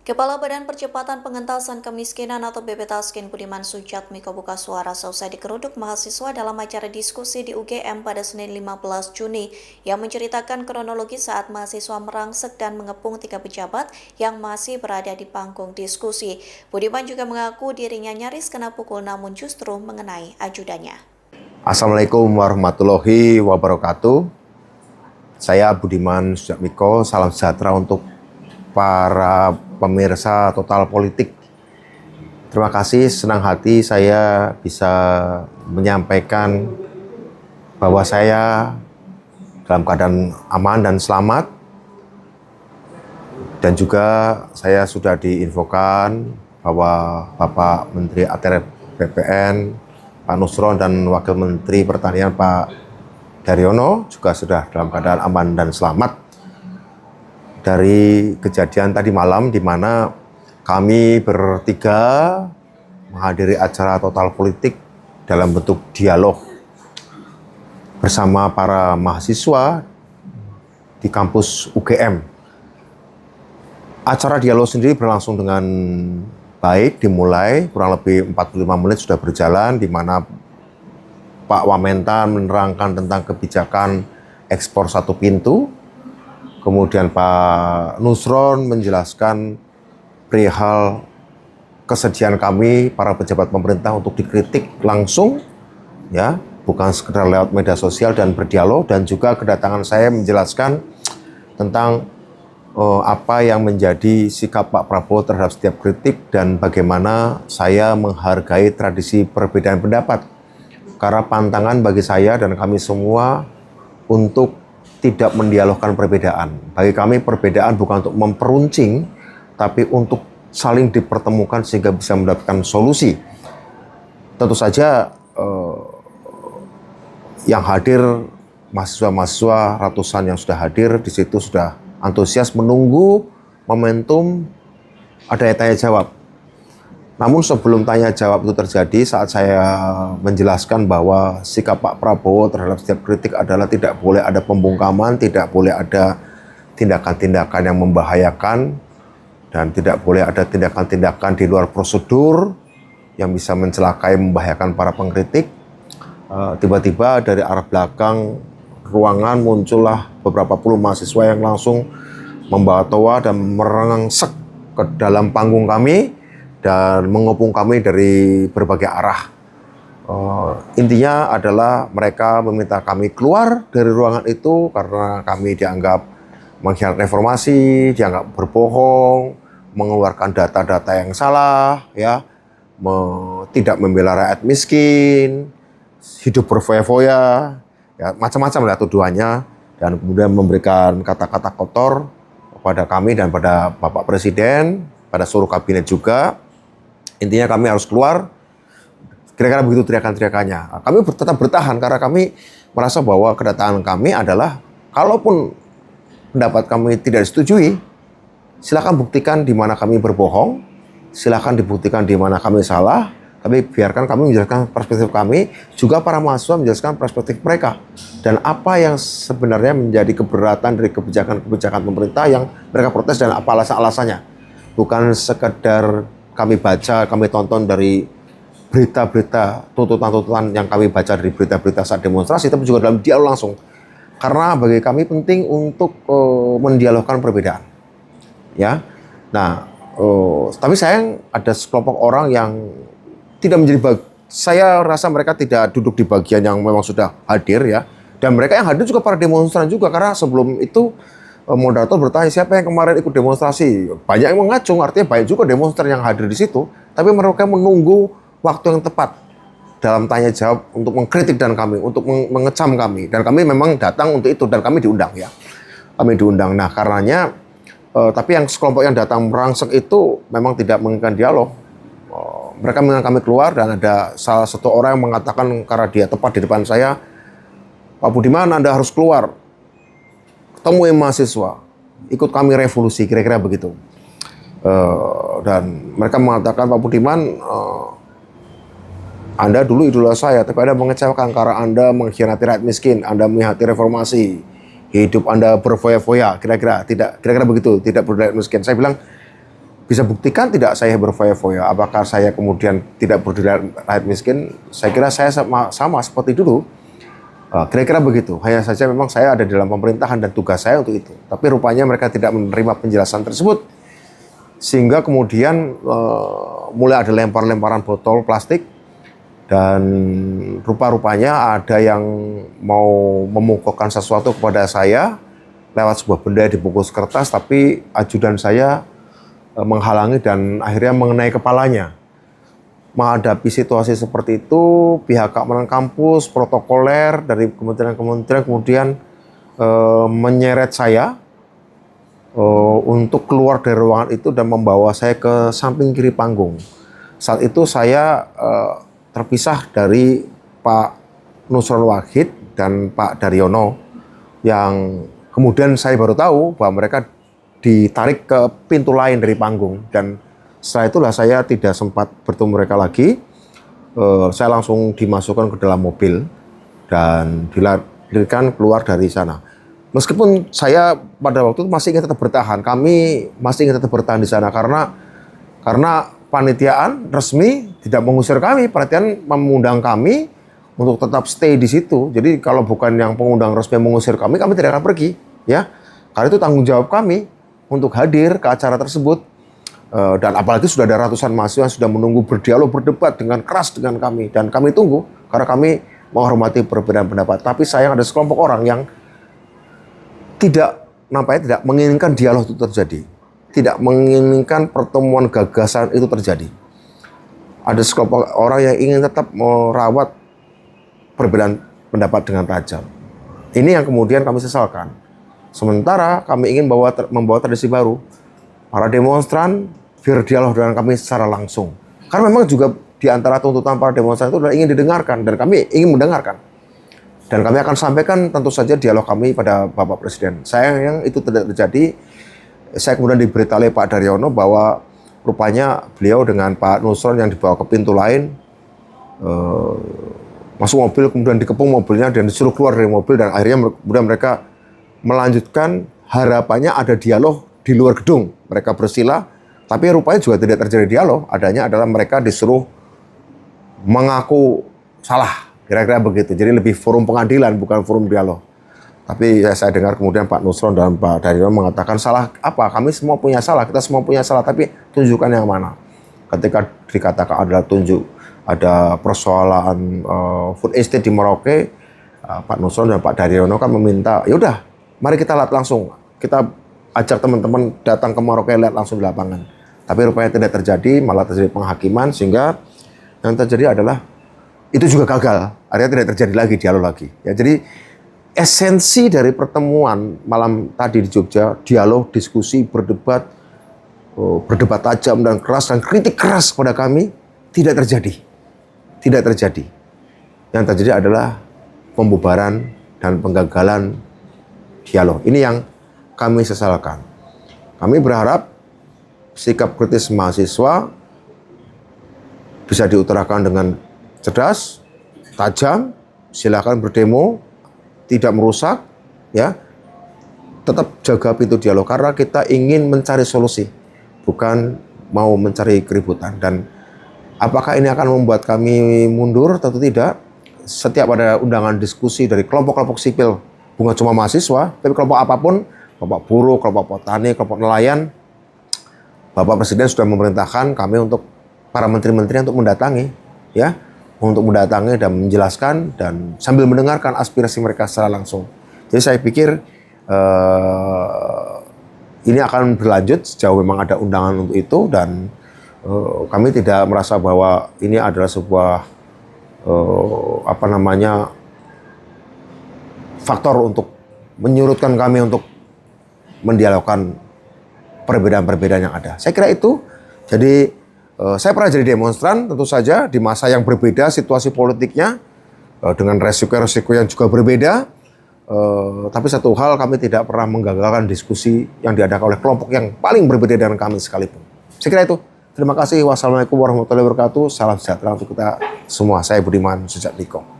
Kepala Badan Percepatan Pengentasan Kemiskinan atau BPTASKIN Budiman Sujatmiko buka suara seusai dikeruduk mahasiswa dalam acara diskusi di UGM pada Senin 15 Juni yang menceritakan kronologi saat mahasiswa merangsek dan mengepung 3 pejabat yang masih berada di panggung diskusi. Budiman juga mengaku dirinya nyaris kena pukul namun justru mengenai ajudannya. Assalamualaikum warahmatullahi wabarakatuh. Saya Budiman Sujatmiko, salam sejahtera untuk para pemirsa Total Politik. Terima kasih, senang hati saya bisa menyampaikan bahwa saya dalam keadaan aman dan selamat. Dan juga saya sudah diinfokan bahwa Bapak Menteri ATR BPN, Pak Nusron, dan Wakil Menteri Pertanian Pak Daryono juga sudah dalam keadaan aman dan selamat dari kejadian tadi malam di mana kami bertiga menghadiri acara Total Politik dalam bentuk dialog bersama para mahasiswa di kampus UGM. Acara dialog sendiri berlangsung dengan baik, dimulai kurang lebih 45 menit sudah berjalan, di mana Pak Wamentan menerangkan tentang kebijakan ekspor satu pintu. Kemudian Pak Nusron menjelaskan perihal kesediaan kami para pejabat pemerintah untuk dikritik langsung, ya, bukan sekedar lewat media sosial dan berdialog. Dan juga kedatangan saya menjelaskan tentang apa yang menjadi sikap Pak Prabowo terhadap setiap kritik dan bagaimana saya menghargai tradisi perbedaan pendapat. Karena pantangan bagi saya dan kami semua untuk tidak mendialogkan perbedaan. Bagi kami perbedaan bukan untuk memperuncing, tapi untuk saling dipertemukan sehingga bisa mendapatkan solusi. Tentu saja yang hadir mahasiswa-mahasiswa ratusan yang sudah hadir di situ sudah antusias menunggu momentum adanya tanya jawab. Namun sebelum tanya jawab itu terjadi, saat saya menjelaskan bahwa sikap Pak Prabowo terhadap setiap kritik adalah tidak boleh ada pembungkaman, tidak boleh ada tindakan-tindakan yang membahayakan, dan tidak boleh ada tindakan-tindakan di luar prosedur yang bisa mencelakai, membahayakan para pengkritik. Tiba-tiba dari arah belakang ruangan muncullah beberapa puluh mahasiswa yang langsung membawa toa dan merengsek ke dalam panggung kami dan mengepung kami dari berbagai arah. Intinya adalah mereka meminta kami keluar dari ruangan itu karena kami dianggap mengkhianati reformasi, dianggap berbohong, mengeluarkan data-data yang salah, ya, tidak membela rakyat miskin, hidup berfoya-foya, ya, macam-macam lah tuduhannya, dan kemudian memberikan kata-kata kotor kepada kami dan pada Bapak Presiden, pada seluruh kabinet juga. Intinya kami harus keluar, kira-kira begitu teriakan-teriakannya. Kami tetap bertahan karena kami merasa bahwa kedatangan kami adalah, kalaupun pendapat kami tidak disetujui, silakan buktikan di mana kami berbohong, silakan dibuktikan di mana kami salah, tapi biarkan kami menjelaskan perspektif kami, juga para mahasiswa menjelaskan perspektif mereka. Dan apa yang sebenarnya menjadi keberatan dari kebijakan-kebijakan pemerintah yang mereka protes dan apa alasan-alasannya. Bukan sekedar kami baca, kami tonton dari berita-berita, tuntutan-tuntutan yang kami baca dari berita-berita saat demonstrasi, tapi juga dalam dialog langsung. Karena bagi kami penting untuk mendialogkan perbedaan. Ya, nah, tapi sayang ada sekelompok orang yang tidak menjadi saya rasa mereka tidak duduk di bagian yang memang sudah hadir, ya. Dan mereka yang hadir juga para demonstran juga, karena sebelum itu moderator bertanya siapa yang kemarin ikut demonstrasi. Banyak yang mengacung, artinya banyak juga demonstran yang hadir di situ, tapi mereka menunggu waktu yang tepat dalam tanya jawab untuk mengkritik dan kami, untuk mengecam kami. Dan kami memang datang untuk itu dan kami diundang, ya. Kami diundang. Nah, karenanya tapi yang sekelompok yang datang merangsek itu memang tidak menginginkan dialog. Mereka menginginkan kami keluar, dan ada salah satu orang yang mengatakan karena dia tepat di depan saya, Pak Budiman, Anda harus keluar, temui mahasiswa, ikut kami revolusi, kira-kira begitu. Dan mereka mengatakan, Pak Budiman, Anda dulu idola saya, tapi Anda mengecewakan karena Anda mengkhianati rakyat miskin, Anda mengkhianati reformasi, hidup Anda berfoya-foya, kira-kira begitu, tidak berdaya miskin. Saya bilang, bisa buktikan tidak saya berfoya-foya? Apakah saya kemudian tidak berdiri rakyat miskin? Saya kira saya sama seperti dulu. Kira-kira begitu. Hanya saja memang saya ada di dalam pemerintahan dan tugas saya untuk itu. Tapi rupanya mereka tidak menerima penjelasan tersebut. Sehingga kemudian mulai ada lempar-lemparan botol plastik. Dan rupa-rupanya ada yang mau memukulkan sesuatu kepada saya lewat sebuah benda yang dibungkus kertas, tapi ajudan saya menghalangi dan akhirnya mengenai kepalanya. Menghadapi situasi seperti itu, pihak keamanan kampus, protokoler dari kementerian-kementerian kemudian menyeret saya untuk keluar dari ruangan itu dan membawa saya ke samping kiri panggung. Saat itu saya terpisah dari Pak Nusron Wahid dan Pak Daryono, yang kemudian saya baru tahu bahwa mereka ditarik ke pintu lain dari panggung, dan setelah itulah saya tidak sempat bertemu mereka lagi. Saya langsung dimasukkan ke dalam mobil dan dilarikan keluar dari sana. Meskipun saya pada waktu itu masih ingin tetap bertahan, kami masih ingin tetap bertahan di sana karena panitiaan resmi tidak mengusir kami, panitiaan mengundang kami untuk tetap stay di situ. Jadi kalau bukan yang pengundang resmi mengusir kami tidak akan pergi, ya. Karena itu tanggung jawab kami untuk hadir ke acara tersebut. Dan apalagi sudah ada ratusan mahasiswa yang sudah menunggu berdialog, berdebat dengan keras dengan kami, dan kami tunggu karena kami menghormati perbedaan pendapat. Tapi sayang ada sekelompok orang yang nampaknya tidak menginginkan dialog itu terjadi, tidak menginginkan pertemuan gagasan itu terjadi. Ada sekelompok orang yang ingin tetap merawat perbedaan pendapat dengan tajam. Ini yang kemudian kami sesalkan. Sementara kami ingin membawa tradisi baru. Para demonstran berdialog dengan kami secara langsung. Karena memang juga di antara tuntutan para demonstran itu adalah ingin didengarkan, dan kami ingin mendengarkan. Dan kami akan sampaikan tentu saja dialog kami pada Bapak Presiden. Sayang itu tidak terjadi. Saya kemudian diberitahu oleh Pak Daryono bahwa rupanya beliau dengan Pak Nusron yang dibawa ke pintu lain, masuk mobil, kemudian dikepung mobilnya dan disuruh keluar dari mobil, dan akhirnya kemudian mereka melanjutkan harapannya ada dialog di luar gedung. Mereka bersila, tapi rupanya juga tidak terjadi dialog. Adanya adalah mereka disuruh mengaku salah. Kira-kira begitu. Jadi lebih forum pengadilan, bukan forum dialog. Tapi saya dengar kemudian Pak Nusron dan Pak Daryono mengatakan, salah apa? Kami semua punya salah, kita semua punya salah, tapi tunjukkan yang mana. Ketika dikatakan ada persoalan food estate di Merauke, Pak Nusron dan Pak Daryono kan meminta, yaudah, mari kita lihat langsung. Kita ajak teman-teman datang ke Merauke, lihat langsung di lapangan. Tapi rupanya tidak terjadi, malah terjadi penghakiman, sehingga yang terjadi adalah itu juga gagal, akhirnya tidak terjadi lagi dialog lagi. Ya, jadi esensi dari pertemuan malam tadi di Jogja, dialog, diskusi, berdebat tajam dan keras dan kritik keras kepada kami, tidak terjadi. Tidak terjadi. Yang terjadi adalah pembubaran dan penggagalan dialog. Ini yang kami sesalkan. Kami berharap sikap kritis mahasiswa bisa diutarakan dengan cerdas, tajam, silakan berdemo, tidak merusak, ya. Tetap jaga pintu dialog karena kita ingin mencari solusi, bukan mau mencari keributan. Dan apakah ini akan membuat kami mundur? Tentu tidak. Setiap ada undangan diskusi dari kelompok-kelompok sipil, bukan cuma mahasiswa, tapi kelompok apapun, kelompok buruh, kelompok petani, kelompok nelayan, Bapak Presiden sudah memerintahkan kami untuk para menteri-menteri untuk mendatangi, ya, untuk mendatangi dan menjelaskan dan sambil mendengarkan aspirasi mereka secara langsung. Jadi saya pikir ini akan berlanjut sejauh memang ada undangan untuk itu, dan kami tidak merasa bahwa ini adalah sebuah faktor untuk menyurutkan kami untuk mendialogkan perbedaan-perbedaan yang ada. Saya kira itu. Jadi saya pernah jadi demonstran, tentu saja di masa yang berbeda situasi politiknya, dengan resiko-resiko yang juga berbeda. Tapi satu hal, kami tidak pernah menggagalkan diskusi yang diadakan oleh kelompok yang paling berbeda dengan kami sekalipun. Saya kira itu. Terima kasih. Wassalamualaikum warahmatullahi wabarakatuh. Salam sejahtera untuk kita semua. Saya Budiman Sujatmiko.